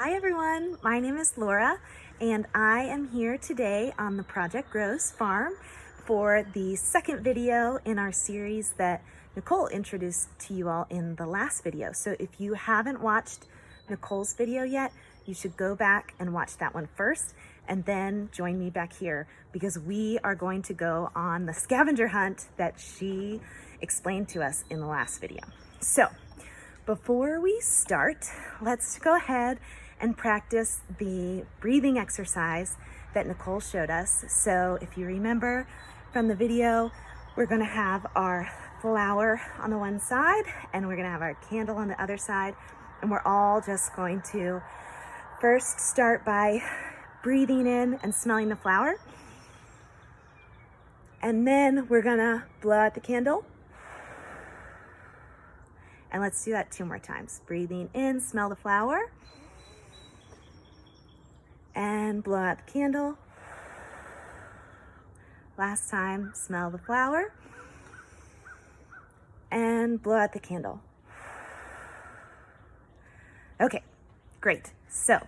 Hi everyone, my name is Laura and I am here today on the Project Grows farm for the second video in our series that Nicole introduced to you all in the last video. So if you haven't watched Nicole's video yet, you should go back and watch that one first and then join me back here because we are going to go on the scavenger hunt that she explained to us in the last video. So before we start, let's go ahead and practice the breathing exercise that Nicole showed us. So if you remember from the video, we're gonna have our flower on the one side and we're gonna have our candle on the other side. And we're all just going to first start by breathing in and smelling the flower. And then we're gonna blow out the candle. And let's do that 2 more times. Breathing in, smell the flower. And blow out the candle. Last time, smell the flower. And blow out the candle. Okay, great. So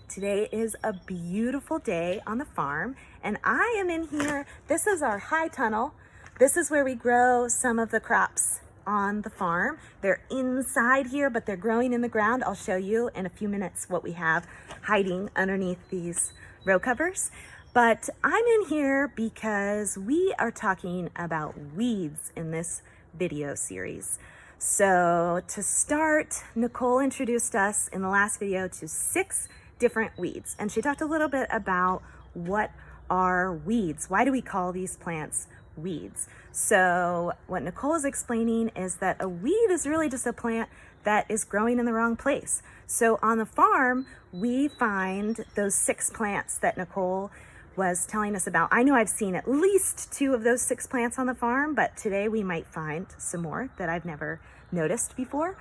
today is a beautiful day on the farm and I am in here. This is our high tunnel. This is where we grow some of the crops on the farm. They're inside here, but they're growing in the ground. I'll show you in a few minutes what we have hiding underneath these row covers. But I'm in here because we are talking about weeds in this video series. So to start, Nicole introduced us in the last video to 6 different weeds. And she talked a little bit about what are weeds. Why do we call these plants weeds? So what Nicole is explaining is that a weed is really just a plant that is growing in the wrong place. So on the farm, we find those 6 plants that Nicole was telling us about. I know I've seen at least 2 of those 6 plants on the farm, but today we might find some more that I've never noticed before.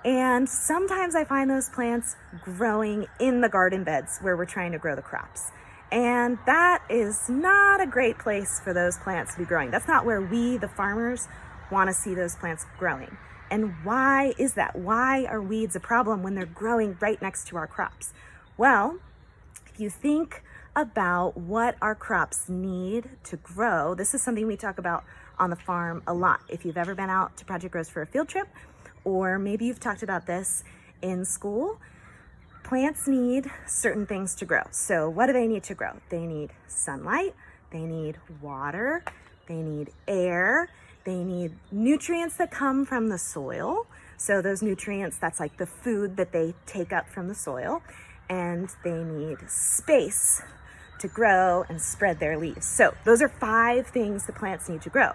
And sometimes I find those plants growing in the garden beds where we're trying to grow the crops. And that is not a great place for those plants to be growing. That's not where we, the farmers, want to see those plants growing. And why is that? Why are weeds a problem when they're growing right next to our crops? Well, if you think about what our crops need to grow, this is something we talk about on the farm a lot. If you've ever been out to Project Grows for a field trip, or maybe you've talked about this in school, plants need certain things to grow. So what do they need to grow? They need sunlight, they need water, they need air, they need nutrients that come from the soil. So those nutrients, that's like the food that they take up from the soil. And they need space to grow and spread their leaves. So those are 5 things the plants need to grow.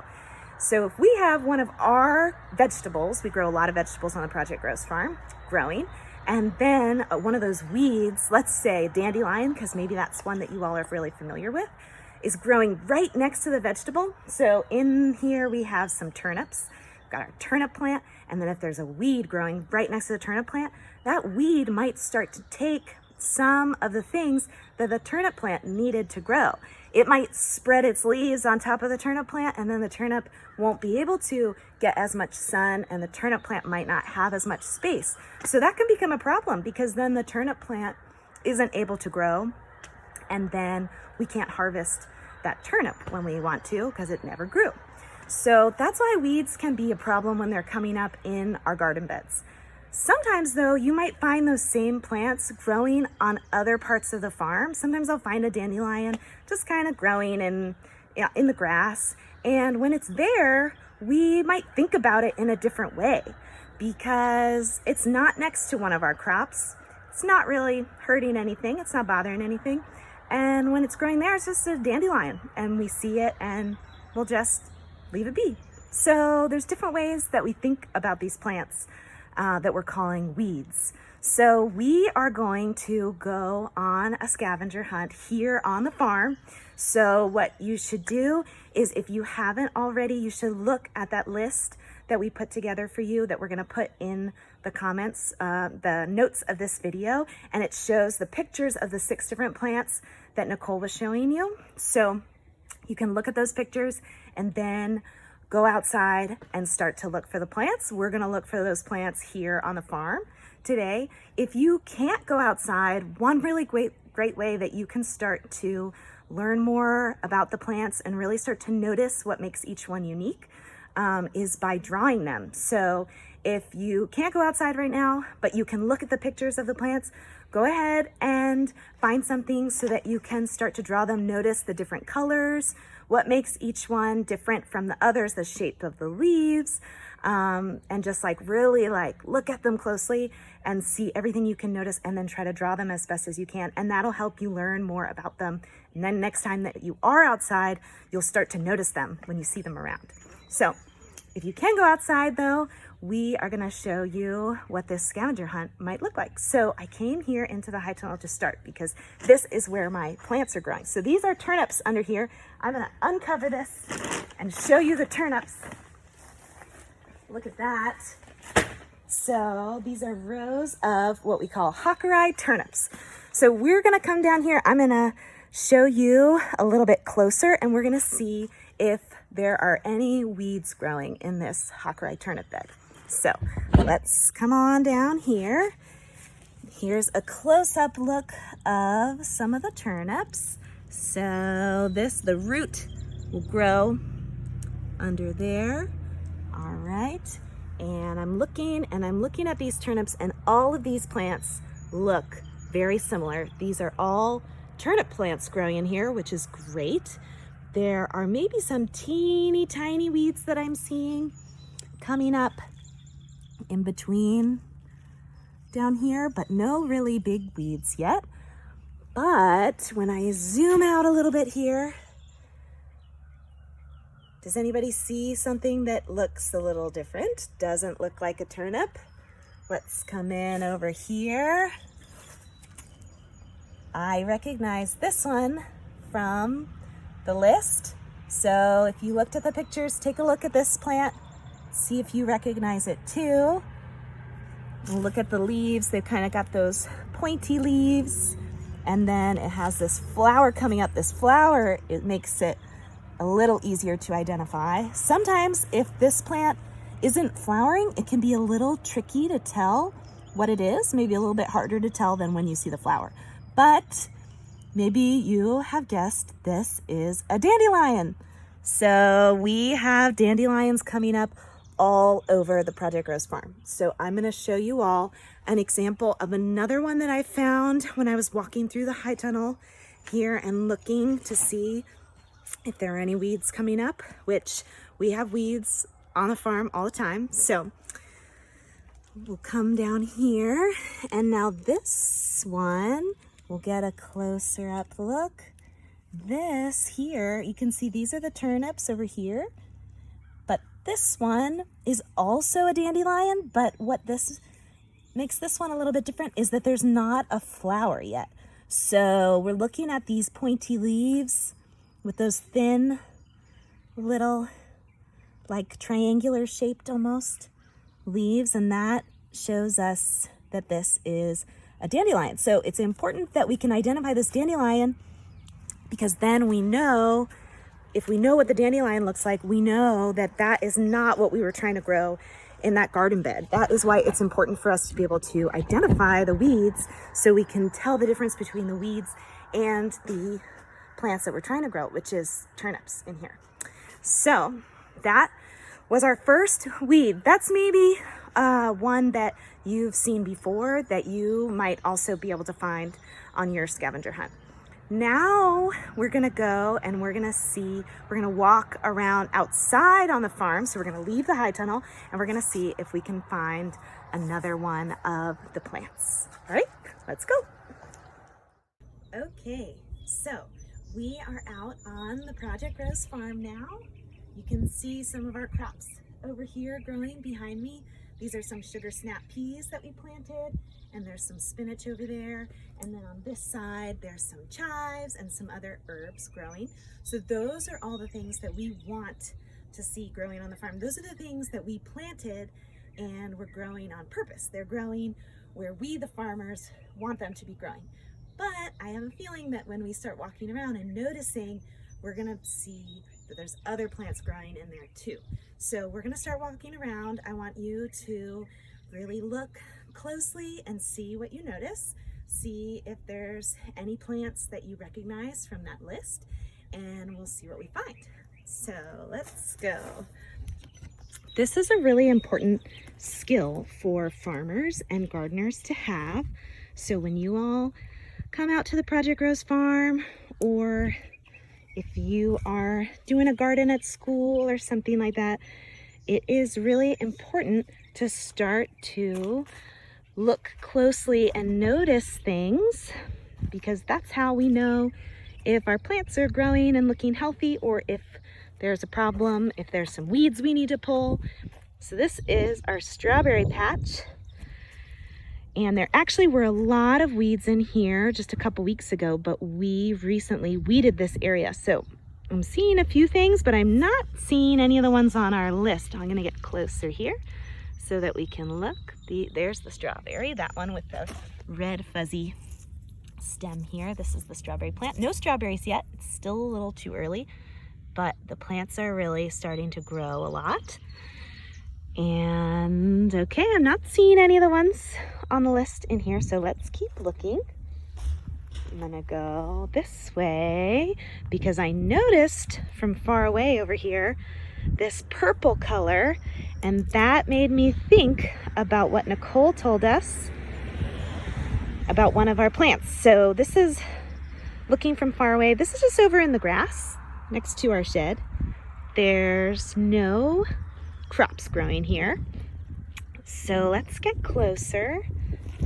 So if we have one of our vegetables, we grow a lot of vegetables on the Project Grows farm, growing, and then one of those weeds, let's say dandelion, because maybe that's one that you all are really familiar with, is growing right next to the vegetable. So in here we have some turnips. We've got our turnip plant, and then if there's a weed growing right next to the turnip plant, that weed might start to take some of the things that the turnip plant needed to grow. It might spread its leaves on top of the turnip plant, and then the turnip won't be able to get as much sun, and the turnip plant might not have as much space. So that can become a problem because then the turnip plant isn't able to grow, and then we can't harvest that turnip when we want to because it never grew. So that's why weeds can be a problem when they're coming up in our garden beds. Sometimes though, you might find those same plants growing on other parts of the farm. Sometimes I'll find a dandelion just kind of growing in the grass. And when it's there, we might think about it in a different way because it's not next to one of our crops. It's not really hurting anything. It's not bothering anything. And when it's growing there, it's just a dandelion and we see it and we'll just leave it be. So there's different ways that we think about these plants that we're calling weeds. So we are going to go on a scavenger hunt here on the farm. So what you should do is, if you haven't already, you should look at that list that we put together for you that we're gonna put in the comments, the notes of this video, and it shows the pictures of the 6 different plants that Nicole was showing you. So you can look at those pictures and then go outside and start to look for the plants. We're gonna look for those plants here on the farm today. If you can't go outside, one really great way that you can start to learn more about the plants and really start to notice what makes each one unique is by drawing them. So if you can't go outside right now, but you can look at the pictures of the plants, go ahead and find something so that you can start to draw them. Notice the different colors, what makes each one different from the others, the shape of the leaves, and just like really like look at them closely and see everything you can notice, and then try to draw them as best as you can. And that'll help you learn more about them. And then next time that you are outside, you'll start to notice them when you see them around. So if you can go outside though, we are gonna show you what this scavenger hunt might look like. So I came here into the high tunnel to start because this is where my plants are growing. So these are turnips under here. I'm gonna uncover this and show you the turnips. Look at that. So these are rows of what we call Hawkeye turnips. So we're gonna come down here. I'm gonna show you a little bit closer, and we're gonna see if there are any weeds growing in this Hawkeye turnip bed. So let's come on down here. Here's a close-up look of some of the turnips. So the root will grow under there. All right. And I'm looking at these turnips, and all of these plants look very similar. These are all turnip plants growing in here, which is great. There are maybe some teeny tiny weeds that I'm seeing coming up in between down here, but no really big weeds yet. But when I zoom out a little bit here, does anybody see something that looks a little different? Doesn't look like a turnip. Let's come in over here. I recognize this one from the list. So if you looked at the pictures, take a look at this plant, see if you recognize it too. Look at the leaves. They've kind of got those pointy leaves, and then it has this flower coming up. This flower, it makes it a little easier to identify. Sometimes if this plant isn't flowering, it can be a little tricky to tell what it is, maybe a little bit harder to tell than when you see the flower. But maybe you have guessed this is a dandelion. So we have dandelions coming up all over the Project Rose farm. So I'm gonna show you all an example of another one that I found when I was walking through the high tunnel here and looking to see if there are any weeds coming up, which we have weeds on the farm all the time. So we'll come down here, and now this one, we'll get a closer up look. This here, you can see these are the turnips over here, but this one is also a dandelion, but what this makes this one a little bit different is that there's not a flower yet. So we're looking at these pointy leaves with those thin little, like triangular shaped almost leaves, and that shows us that this is a dandelion. So it's important that we can identify this dandelion, because then we know, if we know what the dandelion looks like, we know that that is not what we were trying to grow in that garden bed. That is why it's important for us to be able to identify the weeds, so we can tell the difference between the weeds and the plants that we're trying to grow, which is turnips in here. So that was our first weed. That's maybe one that you've seen before that you might also be able to find on your scavenger hunt. Now we're gonna go and we're gonna walk around outside on the farm. So we're gonna leave the high tunnel and we're gonna see if we can find another one of the plants. All right, let's go. Okay, so we are out on the Project Rose farm now. You can see some of our crops over here growing behind me. These are some sugar snap peas that we planted, and there's some spinach over there. And then on this side, there's some chives and some other herbs growing. So those are all the things that we want to see growing on the farm. Those are the things that we planted and we're growing on purpose. They're growing where we, the farmers, want them to be growing. But I have a feeling that when we start walking around and noticing, we're gonna see that there's other plants growing in there too. So we're gonna start walking around. I want you to really look closely and see what you notice. See if there's any plants that you recognize from that list, and we'll see what we find. So let's go. This is a really important skill for farmers and gardeners to have. So when you all come out to the Project Rose farm, or if you are doing a garden at school or something like that, it is really important to start to look closely and notice things, because that's how we know if our plants are growing and looking healthy, or if there's a problem, if there's some weeds we need to pull. So this is our strawberry patch. And there actually were a lot of weeds in here just a couple weeks ago, but we recently weeded this area. So I'm seeing a few things, but I'm not seeing any of the ones on our list. I'm gonna get closer here so that we can look. There's the strawberry, that one with the red fuzzy stem here. This is the strawberry plant. No strawberries yet, it's still a little too early, but the plants are really starting to grow a lot. And okay, I'm not seeing any of the ones on the list in here, so let's keep looking. I'm gonna go this way because I noticed from far away over here this purple color, and that made me think about what Nicole told us about one of our plants. So this is looking from far away. This is just over in the grass next to our shed. There's no crops growing here. So let's get closer.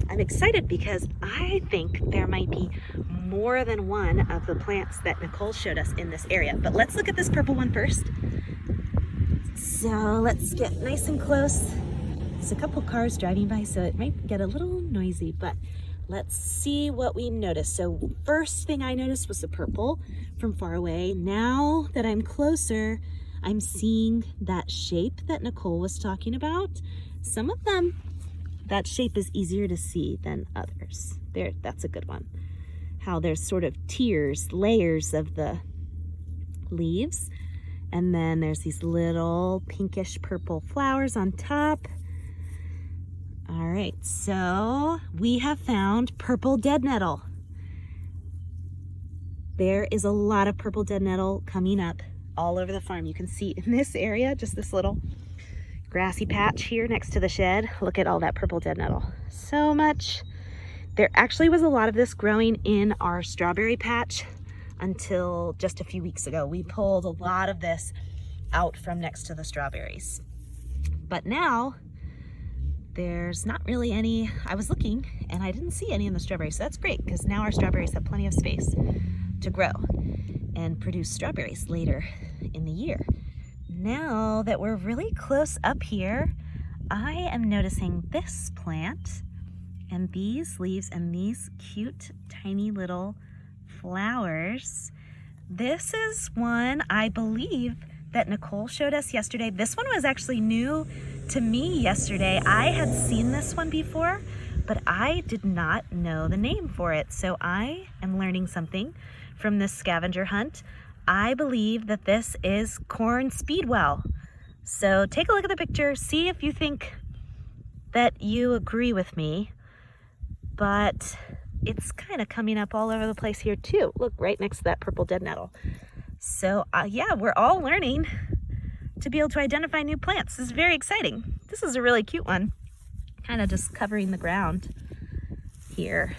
I'm excited because I think there might be more than one of the plants that Nicole showed us in this area. But let's look at this purple one first. So let's get nice and close. There's a couple cars driving by, so it might get a little noisy, but let's see what we notice. So first thing I noticed was the purple from far away. Now that I'm closer, I'm seeing that shape that Nicole was talking about. Some of them, that shape is easier to see than others. There, that's a good one. How there's sort of tiers, layers of the leaves. And then there's these little pinkish purple flowers on top. All right, so we have found purple dead nettle. There is a lot of purple dead nettle coming up all over the farm. You can see in this area, just this little grassy patch here next to the shed. Look at all that purple dead nettle. So much. There actually was a lot of this growing in our strawberry patch until just a few weeks ago. We pulled a lot of this out from next to the strawberries. But now there's not really any. I was looking and I didn't see any in the strawberries. So that's great, because now our strawberries have plenty of space to grow and produce strawberries later in the year. Now that we're really close up here, I am noticing this plant and these leaves and these cute tiny little flowers. This is one I believe that Nicole showed us yesterday. This one was actually new to me yesterday. I had seen this one before, but I did not know the name for it. So I am learning something from this scavenger hunt. I believe that this is corn speedwell. So take a look at the picture, see if you think that you agree with me, but it's kind of coming up all over the place here too. Look, right next to that purple dead nettle. So yeah, we're all learning to be able to identify new plants. This is very exciting. This is a really cute one, kind of just covering the ground here.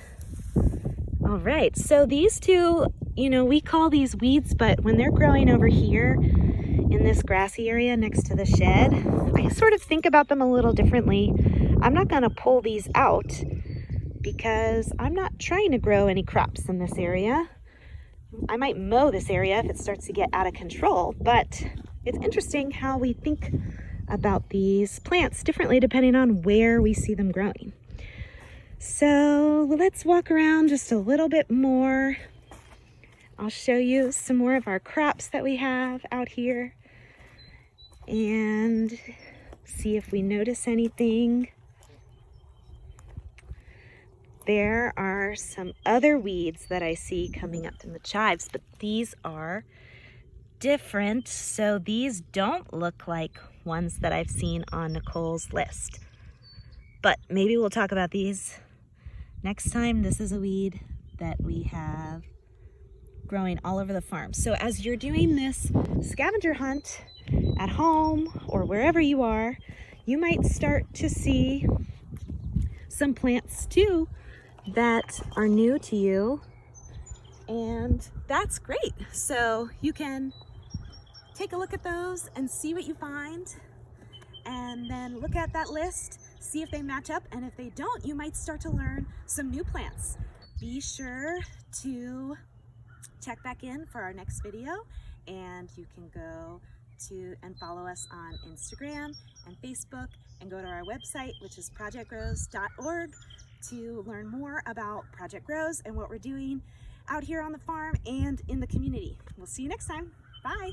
All right, so these two, we call these weeds, but when they're growing over here in this grassy area next to the shed, I sort of think about them a little differently. I'm not gonna pull these out because I'm not trying to grow any crops in this area. I might mow this area if it starts to get out of control, but it's interesting how we think about these plants differently depending on where we see them growing. So let's walk around just a little bit more. I'll show you some more of our crops that we have out here and see if we notice anything. There are some other weeds that I see coming up in the chives, but these are different, so these don't look like ones that I've seen on Nicole's list. But maybe we'll talk about these next time. This is a weed that we have growing all over the farm. So as you're doing this scavenger hunt at home or wherever you are, you might start to see some plants too that are new to you, and that's great. So you can take a look at those and see what you find, and then look at that list, see if they match up, and if they don't, you might start to learn some new plants. Be sure to check back in for our next video, and you can go to and follow us on Instagram and Facebook, and go to our website, which is projectgrows.org, to learn more about Project Grows and what we're doing out here on the farm and in the community. We'll see you next time. Bye.